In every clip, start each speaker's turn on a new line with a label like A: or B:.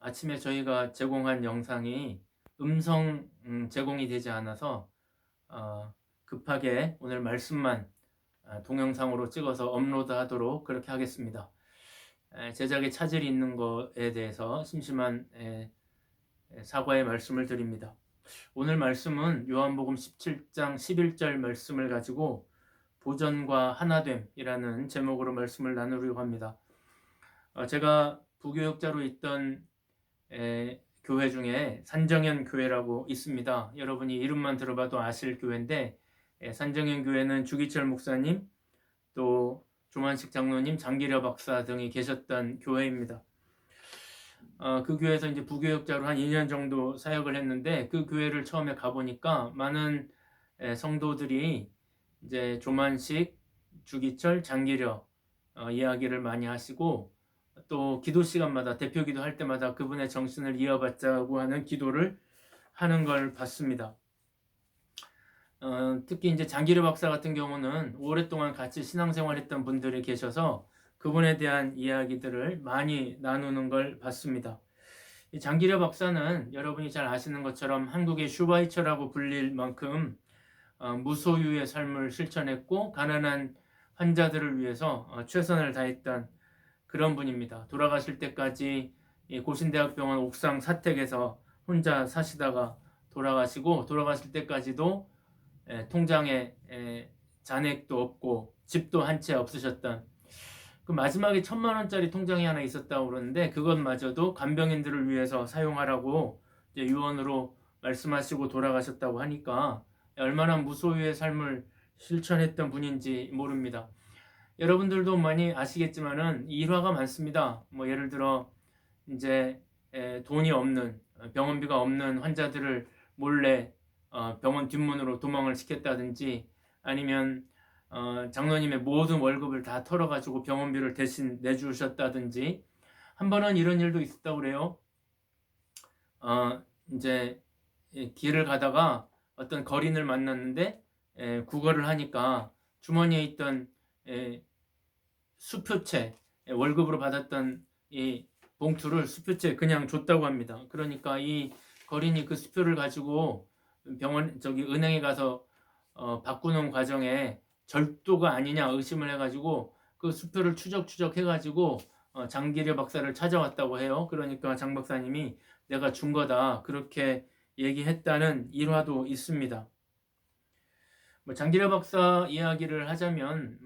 A: 아침에 저희가 제공한 영상이 음성 제공이 되지 않아서 급하게 오늘 말씀만 동영상으로 찍어서 업로드하도록 그렇게 하겠습니다. 제작에 차질이 있는 것에 대해서 심심한 사과의 말씀을 드립니다. 오늘 말씀은 요한복음 17장 11절 말씀을 가지고 보전과 하나됨이라는 제목으로 말씀을 나누려고 합니다. 제가 부교역자로 있던 교회 중에 산정현 교회라고 있습니다. 여러분이 이름만 들어봐도 아실 교회인데, 산정현 교회는 주기철 목사님, 또 조만식 장로님, 장기려 박사 등이 계셨던 교회입니다. 그 교회에서 이제 부교역자로 한 2년 정도 사역을 했는데, 그 교회를 처음에 가보니까 많은 성도들이 이제 조만식, 주기철, 장기려 이야기를 많이 하시고, 또 기도 시간마다 대표 기도할 때마다 그분의 정신을 이어받자고 하는 기도를 하는 걸 봤습니다. 특히 이제 장기려 박사 같은 경우는 오랫동안 같이 신앙생활했던 분들이 계셔서 그분에 대한 이야기들을 많이 나누는 걸 봤습니다. 이 장기려 박사는 여러분이 잘 아시는 것처럼 한국의 슈바이처라고 불릴 만큼 무소유의 삶을 실천했고 가난한 환자들을 위해서 최선을 다했던 그런 분입니다. 돌아가실 때까지 고신대학병원 옥상 사택에서 혼자 사시다가 돌아가시고, 돌아가실 때까지도 통장에 잔액도 없고 집도 한 채 없으셨던, 그 마지막에 1,000만 원짜리 통장이 하나 있었다고 그러는데 그것마저도 간병인들을 위해서 사용하라고 이제 유언으로 말씀하시고 돌아가셨다고 하니까 얼마나 무소유의 삶을 실천했던 분인지 모릅니다. 여러분들도 많이 아시겠지만은 일화가 많습니다. 뭐 예를 들어 이제 돈이 없는, 병원비가 없는 환자들을 몰래 병원 뒷문으로 도망을 시켰다든지, 아니면 장로님의 모든 월급을 다 털어가지고 병원비를 대신 내주셨다든지. 한 번은 이런 일도 있었다고 그래요. 이제 길을 가다가 어떤 거린을 만났는데 구걸을 하니까 주머니에 있던 수표채, 월급으로 받았던 이 봉투를 수표채 그냥 줬다고 합니다. 그러니까 이 거린이 그 수표를 가지고 은행에 가서 바꾸는 과정에 절도가 아니냐 의심을 해가지고 그 수표를 추적 해가지고 장기려 박사를 찾아왔다고 해요. 그러니까 장 박사님이 내가 준 거다 그렇게 얘기했다는 일화도 있습니다. 장기려 박사 이야기를 하자면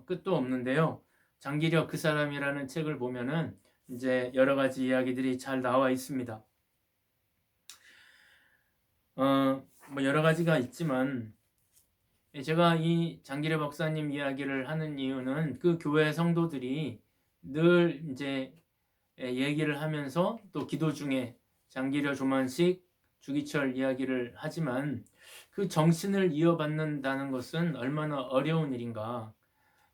A: 끝도 없는데요. 장기려 그 사람이라는 책을 보면은 이제 여러 가지 이야기들이 잘 나와 있습니다. 여러 가지가 있지만 제가 이 장기려 박사님 이야기를 하는 이유는 그 교회 성도들이 늘 이제 얘기를 하면서 또 기도 중에 장기려, 조만식, 주기철 이야기를 하지만 그 정신을 이어받는다는 것은 얼마나 어려운 일인가.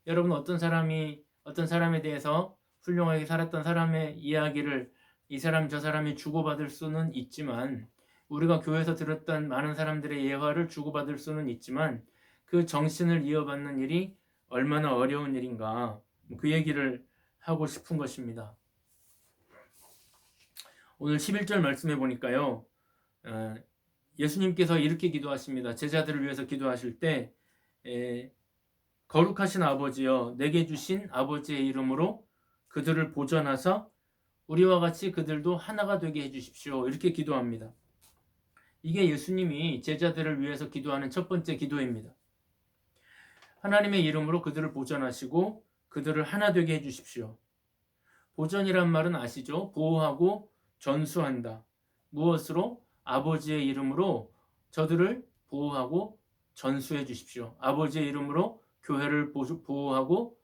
A: 여러분, 어떤 사람에 대해서 훌륭하게 살았던 사람의 이야기를 이 사람 저 사람이 주고받을 수는 있지만, 우리가 교회에서 들었던 많은 사람들의 예화를 주고받을 수는 있지만 그 정신을 이어받는 일이 얼마나 어려운 일인가, 그 얘기를 하고 싶은 것입니다. 오늘 11절 말씀해 보니까요, 예수님께서 이렇게 기도하십니다. 제자들을 위해서 기도하실 때 거룩하신 아버지여, 내게 주신 아버지의 이름으로 그들을 보전하사 우리와 같이 그들도 하나가 되게 해주십시오. 이렇게 기도합니다. 이게 예수님이 제자들을 위해서 기도하는 첫 번째 기도입니다. 하나님의 이름으로 그들을 보전하시고 그들을 하나 되게 해주십시오. 보전이란 말은 아시죠? 보호하고 전수한다. 무엇으로? 아버지의 이름으로 저들을 보호하고 전수해 주십시오. 아버지의 이름으로 교회를 보호하고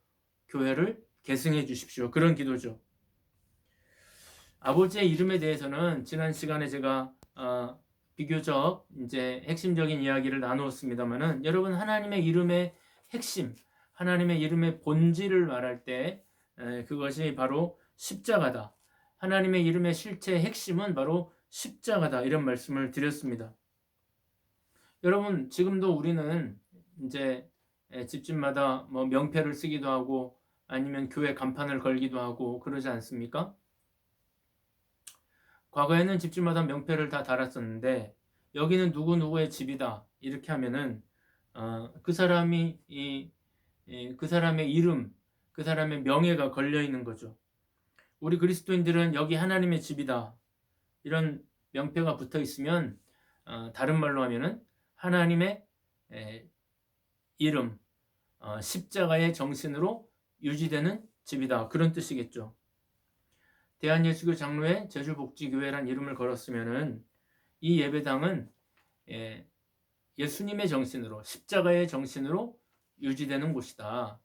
A: 교회를 계승해 주십시오. 그런 기도죠. 아버지의 이름에 대해서는 지난 시간에 제가 비교적 이제 핵심적인 이야기를 나누었습니다만은, 여러분, 하나님의 이름의 핵심, 하나님의 이름의 본질을 말할 때 그것이 바로 십자가다. 하나님의 이름의 실체의 핵심은 바로 십자가다. 이런 말씀을 드렸습니다. 여러분, 지금도 우리는 이제 집집마다 명패를 쓰기도 하고 아니면 교회 간판을 걸기도 하고 그러지 않습니까? 과거에는 집집마다 명패를 다 달았었는데 여기는 누구누구의 집이다 이렇게 하면은 그 사람이 그 사람의 이름, 그 사람의 명예가 걸려 있는 거죠. 우리 그리스도인들은 여기 하나님의 집이다 이런 명패가 붙어 있으면 다른 말로 하면은 하나님의 이름, 십자가의 정신으로 유지되는 집이다 그런 뜻이겠죠. 대한예수교 장로회 제주복지교회란 이름을 걸었으면은 이 예배당은 예수님의 정신으로 십자가의 정신으로 유지되는 곳이다.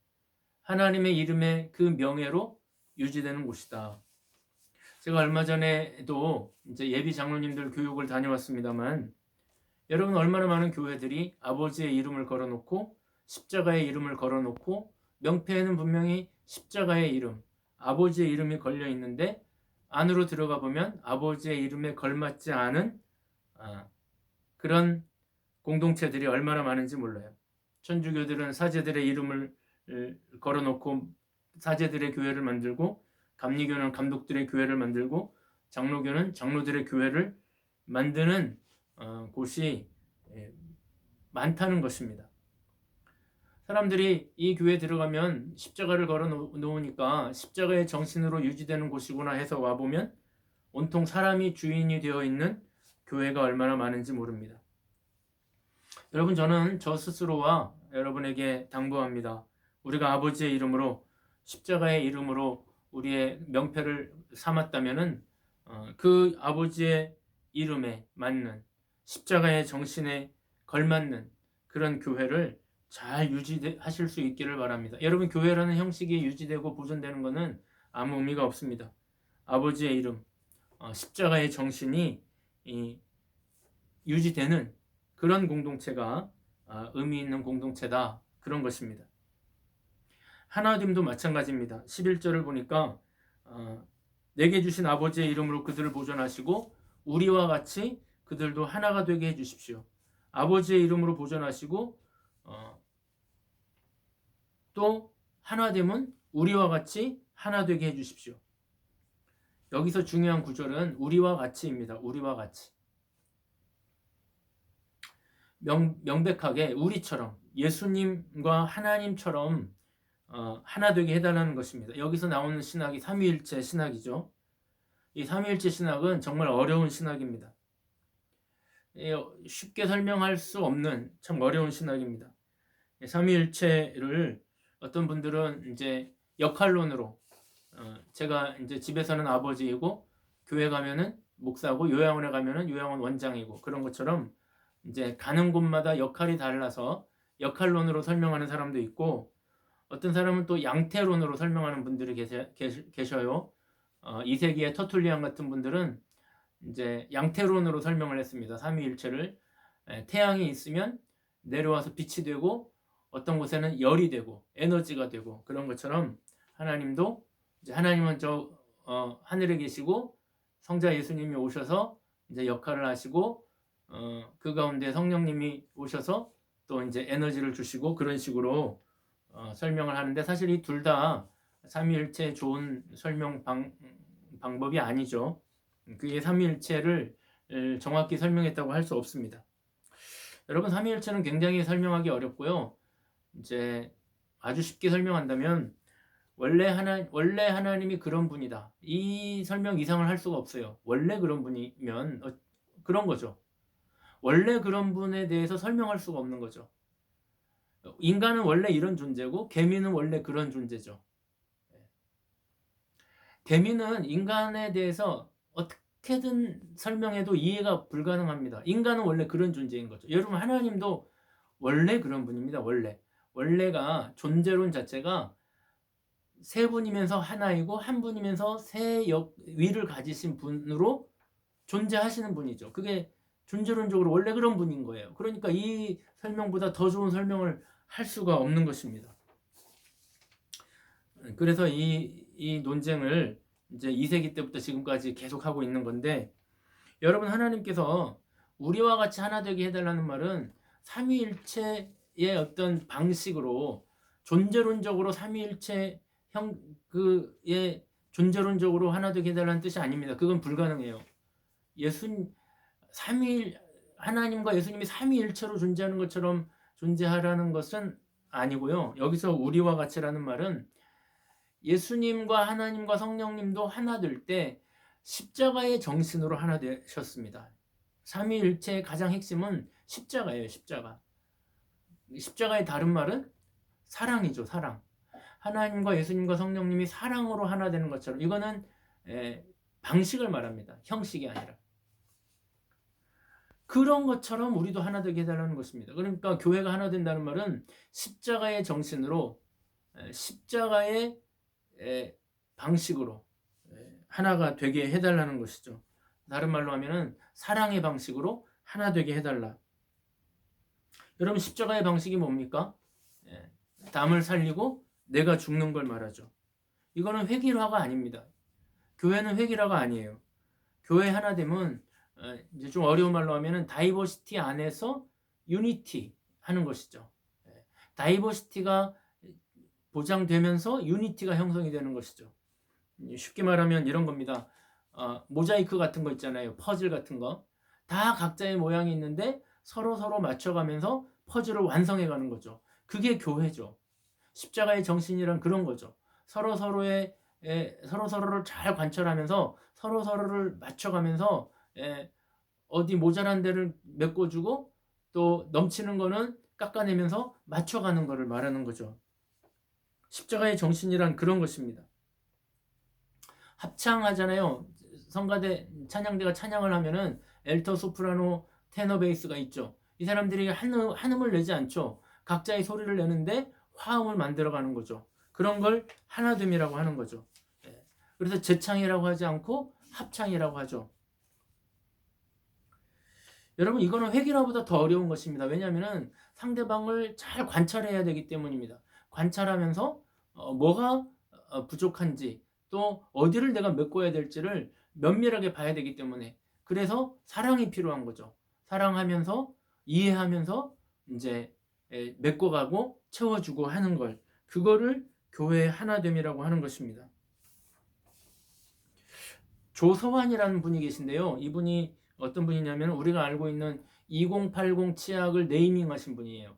A: 하나님의 이름의 그 명예로 유지되는 곳이다. 제가 얼마 전에도 이제 예비 장로님들 교육을 다녀왔습니다만 여러분 얼마나 많은 교회들이 아버지의 이름을 걸어놓고 십자가의 이름을 걸어놓고 명패에는 분명히 십자가의 이름, 아버지의 이름이 걸려 있는데 안으로 들어가 보면 아버지의 이름에 걸맞지 않은 그런 공동체들이 얼마나 많은지 몰라요. 천주교들은 사제들의 이름을 걸어놓고 사제들의 교회를 만들고 감리교는 감독들의 교회를 만들고 장로교는 장로들의 교회를 만드는 곳이 많다는 것입니다. 사람들이 이 교회에 들어가면 십자가를 걸어 놓으니까 십자가의 정신으로 유지되는 곳이구나 해서 와보면 온통 사람이 주인이 되어 있는 교회가 얼마나 많은지 모릅니다. 여러분, 저는 저 스스로와 여러분에게 당부합니다. 우리가 아버지의 이름으로 십자가의 이름으로 우리의 명패를 삼았다면은 그 아버지의 이름에 맞는 십자가의 정신에 걸맞는 그런 교회를 잘 유지하실 수 있기를 바랍니다. 여러분, 교회라는 형식이 유지되고 보존되는 것은 아무 의미가 없습니다. 아버지의 이름, 십자가의 정신이 유지되는 그런 공동체가 의미 있는 공동체다. 그런 것입니다. 하나님도 마찬가지입니다. 11절을 보니까 내게 주신 아버지의 이름으로 그들을 보존하시고 우리와 같이 그들도 하나가 되게 해주십시오. 아버지의 이름으로 보존하시고 또 하나됨은 우리와 같이 하나 되게 해주십시오. 여기서 중요한 구절은 우리와 같이입니다. 우리와 같이. 명백하게 우리처럼 예수님과 하나님처럼 하나 되게 해달라는 것입니다. 여기서 나오는 신학이 삼위일체 신학이죠. 이 삼위일체 신학은 정말 어려운 신학입니다. 쉽게 설명할 수 없는 참 어려운 신학입니다. 삼위일체를 어떤 분들은 이제 역할론으로 제가 이제 집에서는 아버지이고 교회 가면은 목사고 요양원에 가면은 요양원 원장이고 그런 것처럼 이제 가는 곳마다 역할이 달라서 역할론으로 설명하는 사람도 있고 어떤 사람은 또 양태론으로 설명하는 분들이 계셔요. 2세기의 터툴리안 같은 분들은 이제 양태론으로 설명을 했습니다. 삼위일체를 태양이 있으면 내려와서 빛이 되고 어떤 곳에는 열이 되고 에너지가 되고 그런 것처럼 하나님도 이제 하나님은 하늘에 계시고 성자 예수님이 오셔서 이제 역할을 하시고 그 가운데 성령님이 오셔서 또 이제 에너지를 주시고 그런 식으로 설명을 하는데 사실 이 둘 다 삼위일체의 좋은 설명 방법이 아니죠. 그게 삼위일체를 정확히 설명했다고 할 수 없습니다. 여러분, 삼위일체는 굉장히 설명하기 어렵고요. 이제 아주 쉽게 설명한다면 원래 하나님이 그런 분이다. 이 설명 이상을 할 수가 없어요. 원래 그런 분이면 그런 거죠. 원래 그런 분에 대해서 설명할 수가 없는 거죠. 인간은 원래 이런 존재고 개미는 원래 그런 존재죠. 개미는 인간에 대해서 어떻게든 설명해도 이해가 불가능합니다. 인간은 원래 그런 존재인 거죠. 여러분, 하나님도 원래 그런 분입니다. 원래가 존재론 자체가 세 분이면서 하나이고 한 분이면서 세 위를 가지신 분으로 존재하시는 분이죠. 그게 존재론적으로 원래 그런 분인 거예요. 그러니까 이 설명보다 더 좋은 설명을 할 수가 없는 것입니다. 그래서 이 논쟁을 이제 2세기 때부터 지금까지 계속하고 있는 건데 여러분, 하나님께서 우리와 같이 하나 되게 해달라는 말은 삼위일체의 어떤 방식으로 존재론적으로 삼위일체 존재론적으로 하나 되게 해달라는 뜻이 아닙니다. 그건 불가능해요. 삼위일 하나님과 예수님이 삼위일체로 존재하는 것처럼 존재하라는 것은 아니고요. 여기서 우리와 같이라는 말은 예수님과 하나님과 성령님도 하나 될 때 십자가의 정신으로 하나 되셨습니다. 삼위일체의 가장 핵심은 십자가예요. 십자가. 십자가의 다른 말은 사랑이죠. 사랑. 하나님과 예수님과 성령님이 사랑으로 하나 되는 것처럼, 이거는 방식을 말합니다. 형식이 아니라. 그런 것처럼 우리도 하나 되게 해달라는 것입니다. 그러니까 교회가 하나 된다는 말은 십자가의 정신으로, 십자가의 방식으로 하나가 되게 해달라는 것이죠. 다른 말로 하면은 사랑의 방식으로 하나 되게 해달라. 여러분, 십자가의 방식이 뭡니까? 남을 살리고 내가 죽는 걸 말하죠. 이거는 획일화가 아닙니다. 교회는 획일화가 아니에요. 교회 하나 되면 이제 좀 어려운 말로 하면은 다이버시티 안에서 유니티 하는 것이죠. 다이버시티가 보장되면서 유니티가 형성이 되는 것이죠. 쉽게 말하면 이런 겁니다. 모자이크 같은 거 있잖아요. 퍼즐 같은 거. 다 각자의 모양이 있는데 서로 맞춰가면서 퍼즐을 완성해 가는 거죠. 그게 교회죠. 십자가의 정신이란 그런 거죠. 서로를 잘 관찰하면서 서로를 맞춰가면서 어디 모자란 데를 메꿔주고 또 넘치는 거는 깎아내면서 맞춰가는 것을 말하는 거죠. 십자가의 정신이란 그런 것입니다. 합창하잖아요. 성가대 찬양대가 찬양을 하면은 엘터, 소프라노, 테너, 베이스가 있죠. 이 사람들이 한음을 내지 않죠. 각자의 소리를 내는데 화음을 만들어가는 거죠. 그런 걸 하나됨이라고 하는 거죠. 그래서 재창이라고 하지 않고 합창이라고 하죠. 여러분, 이거는 획일화보다 더 어려운 것입니다. 왜냐하면 상대방을 잘 관찰해야 되기 때문입니다. 관찰하면서 뭐가 부족한지, 또 어디를 내가 메꿔야 될지를 면밀하게 봐야 되기 때문에, 그래서 사랑이 필요한 거죠. 사랑하면서 이해하면서 이제 메꿔가고 채워주고 하는 걸, 그거를 교회의 하나됨이라고 하는 것입니다. 조서환이라는 분이 계신데요. 이분이 어떤 분이냐면 우리가 알고 있는 2080 치약을 네이밍하신 분이에요.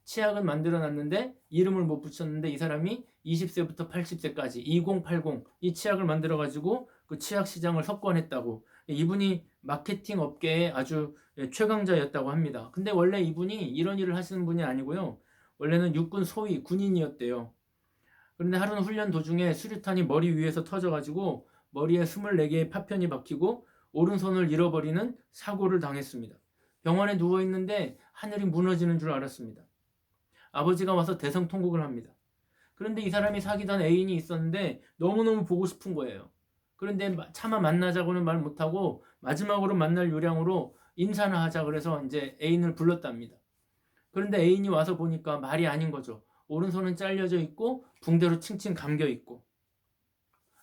A: 치약은 만들어 놨는데 이름을 못 붙였는데, 이 사람이 20세부터 80세까지 2080 이 치약을 만들어 가지고 그 치약 시장을 석권했다고. 이분이 마케팅 업계에 아주 최강자였다고 합니다. 근데 원래 이분이 이런 일을 하시는 분이 아니고요. 원래는 육군 소위 군인이었대요. 그런데 하루는 훈련 도중에 수류탄이 머리 위에서 터져 가지고 머리에 24개의 파편이 박히고 오른손을 잃어버리는 사고를 당했습니다. 병원에 누워 있는데 하늘이 무너지는 줄 알았습니다. 아버지가 와서 대성통곡을 합니다. 그런데 이 사람이 사귀던 애인이 있었는데 너무너무 보고 싶은 거예요. 그런데 차마 만나자고는 말 못하고 마지막으로 만날 요량으로 인사나 하자 그래서 이제 애인을 불렀답니다. 그런데 애인이 와서 보니까 말이 아닌 거죠. 오른손은 잘려져 있고 붕대로 칭칭 감겨 있고.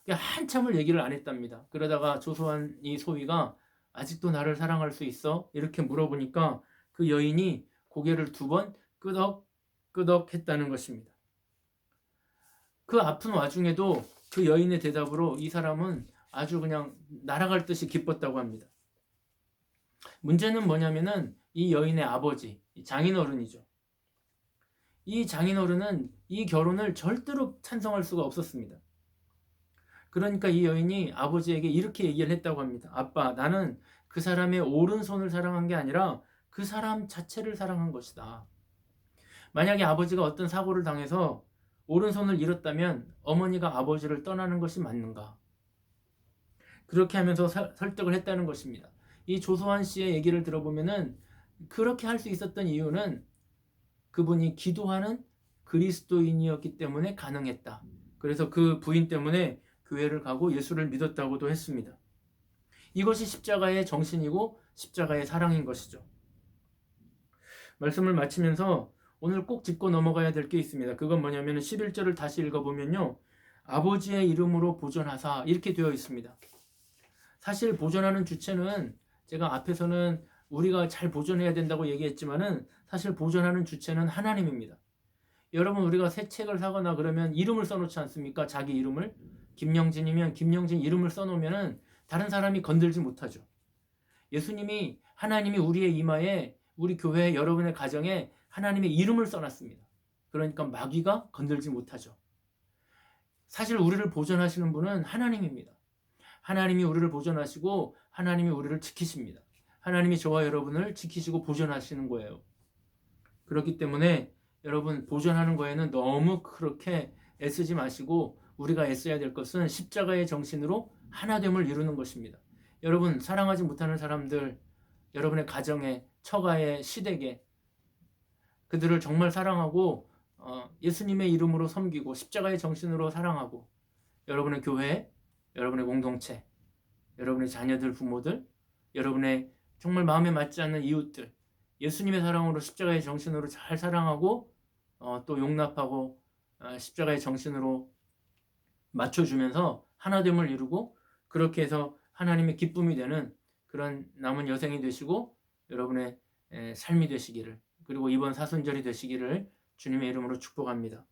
A: 한참을 얘기를 안 했답니다. 그러다가 조소한 이 소위가 아직도 나를 사랑할 수 있어? 이렇게 물어보니까 그 여인이 고개를 2번 끄덕끄덕 했다는 것입니다. 그 아픈 와중에도 그 여인의 대답으로 이 사람은 아주 그냥 날아갈 듯이 기뻤다고 합니다. 문제는 뭐냐면은 이 여인의 아버지, 장인어른이죠. 이 장인어른은 이 결혼을 절대로 찬성할 수가 없었습니다. 그러니까 이 여인이 아버지에게 이렇게 얘기를 했다고 합니다. 아빠, 나는 그 사람의 오른손을 사랑한 게 아니라 그 사람 자체를 사랑한 것이다. 만약에 아버지가 어떤 사고를 당해서 오른손을 잃었다면 어머니가 아버지를 떠나는 것이 맞는가? 그렇게 하면서 설득을 했다는 것입니다. 이 조소한 씨의 얘기를 들어보면은 그렇게 할 수 있었던 이유는 그분이 기도하는 그리스도인이었기 때문에 가능했다. 그래서 그 부인 때문에 교회를 가고 예수를 믿었다고도 했습니다. 이것이 십자가의 정신이고 십자가의 사랑인 것이죠. 말씀을 마치면서 오늘 꼭 짚고 넘어가야 될 게 있습니다. 그건 뭐냐면 11절을 다시 읽어보면요. 아버지의 이름으로 보존하사 이렇게 되어 있습니다. 사실 보존하는 주체는 제가 앞에서는 우리가 잘 보존해야 된다고 얘기했지만은 사실 보존하는 주체는 하나님입니다. 여러분, 우리가 새 책을 사거나 그러면 이름을 써놓지 않습니까? 자기 이름을. 김영진이면 김영진 이름을 써놓으면은 다른 사람이 건들지 못하죠. 예수님이 하나님이 우리의 이마에 우리 교회 여러분의 가정에 하나님의 이름을 써놨습니다. 그러니까 마귀가 건들지 못하죠. 사실 우리를 보존하시는 분은 하나님입니다. 하나님이 우리를 보존하시고 하나님이 우리를 지키십니다. 하나님이 저와 여러분을 지키시고 보존하시는 거예요. 그렇기 때문에 여러분 보존하는 거에는 너무 그렇게 애쓰지 마시고 우리가 애써야 될 것은 십자가의 정신으로 하나됨을 이루는 것입니다. 여러분 사랑하지 못하는 사람들, 여러분의 가정에, 처가에, 시댁에 그들을 정말 사랑하고 예수님의 이름으로 섬기고 십자가의 정신으로 사랑하고 여러분의 교회, 여러분의 공동체, 여러분의 자녀들, 부모들, 여러분의 정말 마음에 맞지 않는 이웃들 예수님의 사랑으로 십자가의 정신으로 잘 사랑하고 또 용납하고 십자가의 정신으로 맞춰주면서 하나됨을 이루고 그렇게 해서 하나님의 기쁨이 되는 그런 남은 여생이 되시고 여러분의 삶이 되시기를 그리고 이번 사순절이 되시기를 주님의 이름으로 축복합니다.